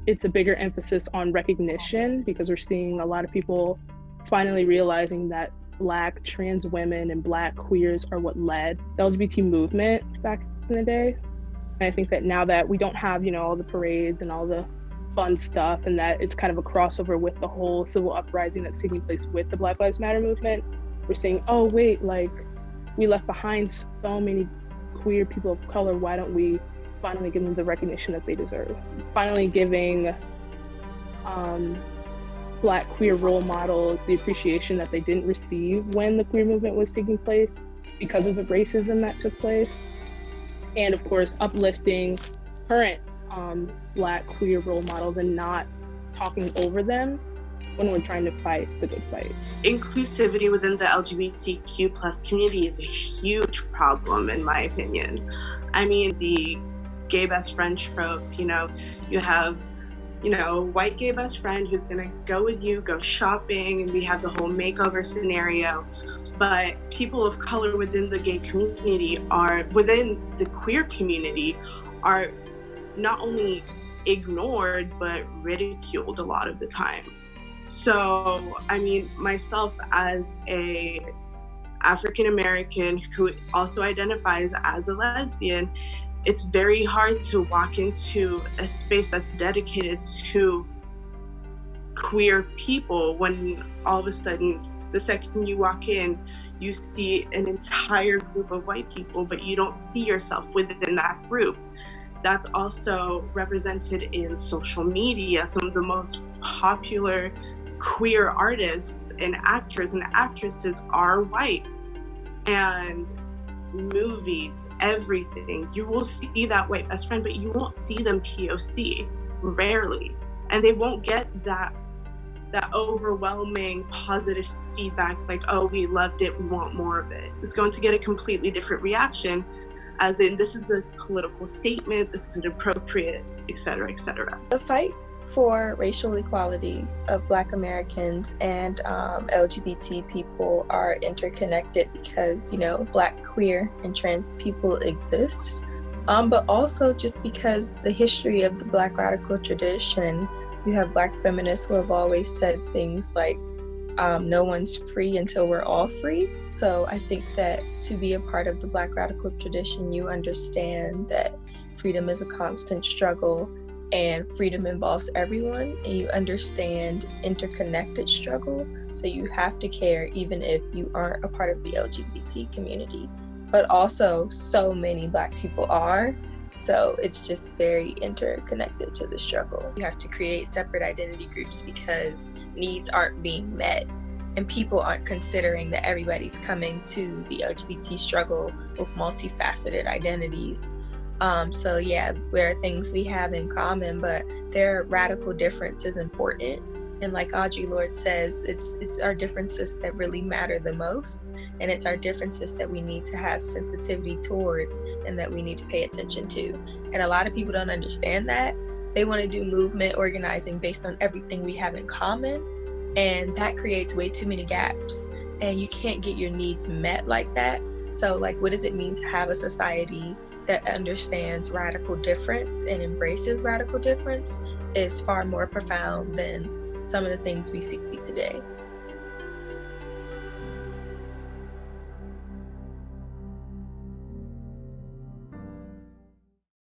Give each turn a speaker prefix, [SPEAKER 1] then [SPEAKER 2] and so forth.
[SPEAKER 1] it's a bigger emphasis on recognition, because we're seeing a lot of people finally realizing that Black trans women and Black queers are what led the LGBT movement back in the day. And I think that now that we don't have, all the parades and all the fun stuff, and that it's kind of a crossover with the whole civil uprising that's taking place with the Black Lives Matter movement, we're saying, oh wait, like, we left behind so many queer people of color. Why don't we finally give them the recognition that they deserve? Finally giving Black queer role models the appreciation that they didn't receive when the queer movement was taking place because of the racism that took place. And of course, uplifting current Black queer role models and not talking over them when we're trying to fight the good fight.
[SPEAKER 2] Inclusivity within the LGBTQ plus community is a huge problem, in my opinion. I mean, the gay best friend trope, you have, white gay best friend who's gonna go with you, go shopping, and we have the whole makeover scenario. But people of color within the gay community within the queer community are not only ignored, but ridiculed a lot of the time. So, I mean, myself as a African American who also identifies as a lesbian, it's very hard to walk into a space that's dedicated to queer people when all of a sudden, the second you walk in, you see an entire group of white people, but you don't see yourself within that group. That's also represented in social media. Some of the most popular queer artists and actors and actresses are white. And movies, everything, you will see that white best friend, but you won't see them POC, rarely. And they won't get that overwhelming positive feedback like, oh, we loved it, we want more of it. It's going to get a completely different reaction, as in, this is a political statement, this is inappropriate, etc., etc.
[SPEAKER 3] The fight for racial equality of Black Americans and LGBT people are interconnected because, Black, queer, and trans people exist, but also just because the history of the Black radical tradition. You have Black feminists who have always said things like, no one's free until we're all free. So I think that to be a part of the Black radical tradition, you understand that freedom is a constant struggle and freedom involves everyone, and you understand interconnected struggle. So you have to care even if you aren't a part of the LGBT community. But also, so many Black people are. So it's just very interconnected to the struggle. You have to create separate identity groups because needs aren't being met, and people aren't considering that everybody's coming to the LGBT struggle with multifaceted identities. So yeah, there are things we have in common, but their radical difference is important. And like Audre Lorde says, it's our differences that really matter the most, and it's our differences that we need to have sensitivity towards and that we need to pay attention to. And a lot of people don't understand that. They want to do movement organizing based on everything we have in common, and that creates way too many gaps, and you can't get your needs met like that. So like, what does it mean to have a society that understands radical difference and embraces radical difference is far more profound than some of the things we see today.